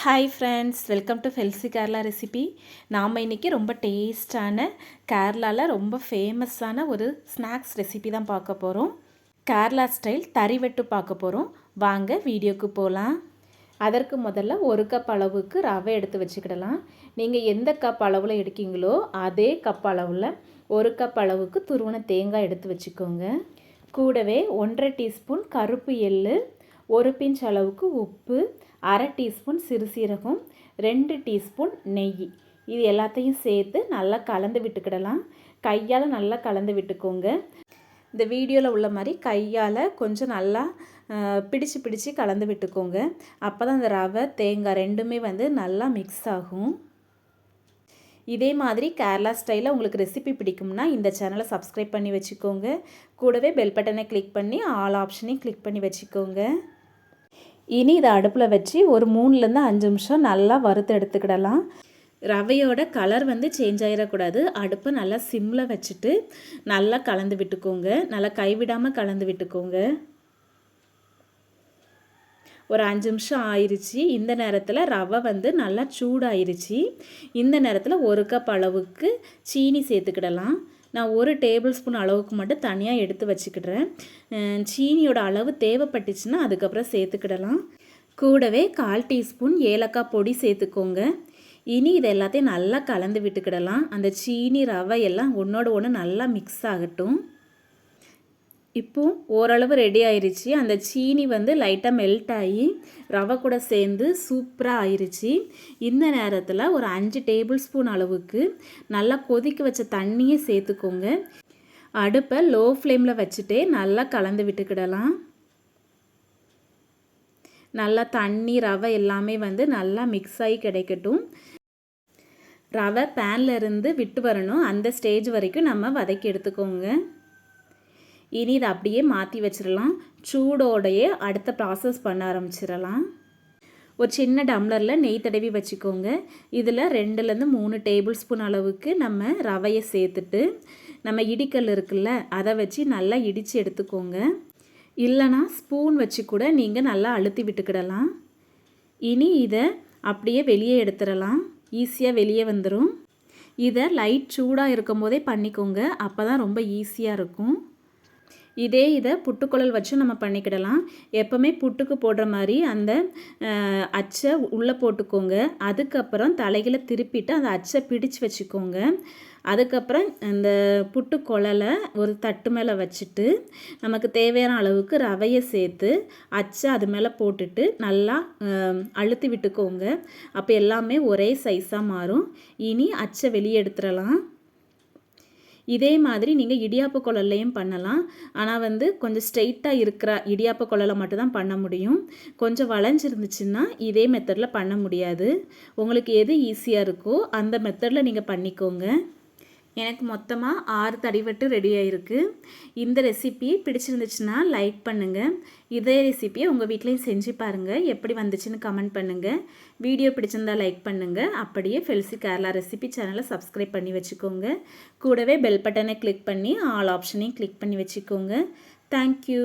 Hi friends, welcome to Felcy Kerala recipe. நாம் இன்றைக்கி ரொம்ப டேஸ்டான கேரளாவில் ரொம்ப ஃபேமஸான ஒரு ஸ்நாக்ஸ் ரெசிபி தான் பார்க்க போகிறோம். கேரளா ஸ்டைல் தறிவெட்டு பார்க்க போகிறோம். வாங்க வீடியோக்கு போகலாம். அதற்கு முதல்ல 1 கப் அளவுக்கு ரவை எடுத்து வச்சுக்கிடலாம். நீங்கள் எந்த கப் அளவில் எடுக்கீங்களோ அதே கப் அளவில் 1 கப் அளவுக்கு துருவன தேங்காய் எடுத்து வச்சுக்கோங்க. கூடவே 1.5 டீஸ்பூன் கருப்பு எள்ளு, 1 பிஞ்ச் அளவுக்கு உப்பு, 1/2 டீஸ்பூன் சிறுசீரகம், 2 டீஸ்பூன் நெய், இது எல்லாத்தையும் சேர்த்து நல்லா கலந்து விட்டுக்கிடலாம். கையால் நல்லா கலந்து விட்டுக்கோங்க. இந்த வீடியோவில் உள்ள மாதிரி கையால் கொஞ்சம் நல்லா பிடிச்சு கலந்து விட்டுக்கோங்க. அப்போ தான் அந்த ரவை தேங்காய் ரெண்டுமே நல்லா மிக்ஸ் ஆகும். இதே மாதிரி கேரளா ஸ்டைலில் உங்களுக்கு ரெசிபி பிடிக்கும்னா இந்த சேனலை சப்ஸ்கிரைப் பண்ணி வச்சுக்கோங்க. கூடவே பெல் பட்டனை கிளிக் பண்ணி ஆல் ஆப்ஷனையும் கிளிக் பண்ணி வச்சுக்கோங்க. இனி இதை அடுப்பில் வச்சு ஒரு 3லேருந்து 5 நிமிஷம் நல்லா வறுத்து எடுத்துக்கிடலாம். ரவையோட கலர் சேஞ்ச் ஆகிடக்கூடாது. அடுப்பை நல்லா சிம்மில் வச்சுட்டு நல்லா கலந்து விட்டுக்கோங்க. நல்லா கைவிடாமல் கலந்து விட்டுக்கோங்க. ஒரு 5 நிமிஷம் ஆயிடுச்சு. இந்த நேரத்தில் ரவை நல்லா சூடாயிருச்சு. இந்த நேரத்தில் 1 கப் அளவுக்கு சீனி சேர்த்துக்கிடலாம். நான் 1 டேபிள் ஸ்பூன் அளவுக்கு மட்டும் தனியாக எடுத்து வச்சுக்கிடுறேன். சீனியோட அளவு தேவைப்பட்டுச்சுன்னா அதுக்கப்புறம் சேர்த்துக்கிடலாம். கூடவே 1/4 டீஸ்பூன் ஏலக்காய் பொடி சேர்த்துக்கோங்க. இனி இது எல்லாத்தையும் நல்லா கலந்து விட்டுக்கிடலாம். அந்த சீனி ரவை எல்லாம் ஒன்றோட ஒன்று நல்லா மிக்ஸ் ஆகட்டும். இப்போது ஓரளவு ரெடி ஆயிடுச்சு. அந்த சீனி லைட்டாக மெல்ட் ஆகி ரவை கூட சேர்ந்து சூப்பராக ஆயிடுச்சு. இந்த நேரத்தில் ஒரு 5 டேபிள் ஸ்பூன் அளவுக்கு நல்லா கொதிக்க வச்ச தண்ணியை சேர்த்துக்கோங்க. அடுப்பை லோ ஃப்ளேமில் வச்சுட்டே நல்லா கலந்து விட்டுக்கிடலாம். நல்லா தண்ணி ரவை எல்லாமே நல்லா மிக்ஸ் ஆகி கிடைக்கட்டும். ரவை பேனில் இருந்து விட்டு வரணும். அந்த ஸ்டேஜ் வரைக்கும் நம்ம வதக்கி எடுத்துக்கோங்க. இனி இதை அப்படியே மாற்றி வச்சிடலாம். சூடோடையே அடுத்த ப்ராசஸ் பண்ண ஆரம்பிச்சிடலாம். ஒரு சின்ன டம்ளரில் நெய் தடவி வச்சுக்கோங்க. இதில் 2லேருந்து 3 டேபிள் ஸ்பூன் அளவுக்கு நம்ம ரவையை சேர்த்துட்டு நம்ம இடிக்கல் இருக்குல்ல அதை வச்சு நல்லா இடித்து எடுத்துக்கோங்க. இல்லைனா ஸ்பூன் வச்சு கூட நீங்கள் நல்லா அழுத்தி விட்டுக்கிடலாம். இனி இதை அப்படியே வெளியே எடுத்துடலாம். ஈஸியாக வெளியே வந்துடும். இதை லைட் சூடாக இருக்கும் போதே பண்ணிக்கோங்க. அப்போ தான் ரொம்ப ஈஸியாக இருக்கும். இதை புட்டுக்குழல் வச்சு நம்ம பண்ணிக்கிடலாம். எப்போவுமே புட்டுக்கு போடுற மாதிரி அந்த அச்சை உள்ளே போட்டுக்கோங்க. அதுக்கப்புறம் தலைகளை திருப்பிட்டு அந்த அச்சை பிடிச்சு வச்சுக்கோங்க. அதுக்கப்புறம் இந்த புட்டுக்குழலை ஒரு தட்டு மேலே வச்சுட்டு நமக்கு தேவையான அளவுக்கு ரவையை சேர்த்து அச்சை அது மேலே போட்டுட்டு நல்லா அழுத்தி விட்டுக்கோங்க. அப்போ எல்லாமே ஒரே சைஸாக மாறும். இனி அச்சை வெளியே எடுத்துடலாம். இதே மாதிரி நீங்கள் இடியாப்ப குழல்லையும் பண்ணலாம். ஆனால் கொஞ்சம் ஸ்ட்ரெயிட்டாக இருக்கிற இடியாப்ப குழலை மட்டும்தான் பண்ண முடியும். கொஞ்சம் வளைஞ்சிருந்துச்சுன்னா இதே மெத்தடில் பண்ண முடியாது. உங்களுக்கு எது ஈஸியாக இருக்கோ அந்த மெத்தடில் நீங்கள் பண்ணிக்கோங்க. எனக்கு மொத்தமாக 6 தறிவெட்டு ரெடி ஆகிருக்கு. இந்த ரெசிபி பிடிச்சிருந்துச்சுன்னா லைக் பண்ணுங்கள். இதே ரெசிபியை உங்கள் வீட்லேயும் செஞ்சு பாருங்கள். எப்படி வந்துச்சுன்னு கமெண்ட் பண்ணுங்கள். வீடியோ பிடிச்சிருந்தால் லைக் பண்ணுங்கள். அப்படியே ஃபெல்சி கேரளா ரெசிபி சேனலை சப்ஸ்கிரைப் பண்ணி வச்சுக்கோங்க. கூடவே பெல் பட்டனை கிளிக் பண்ணி ஆல் ஆப்ஷனையும் கிளிக் பண்ணி வச்சுக்கோங்க. தேங்க்யூ.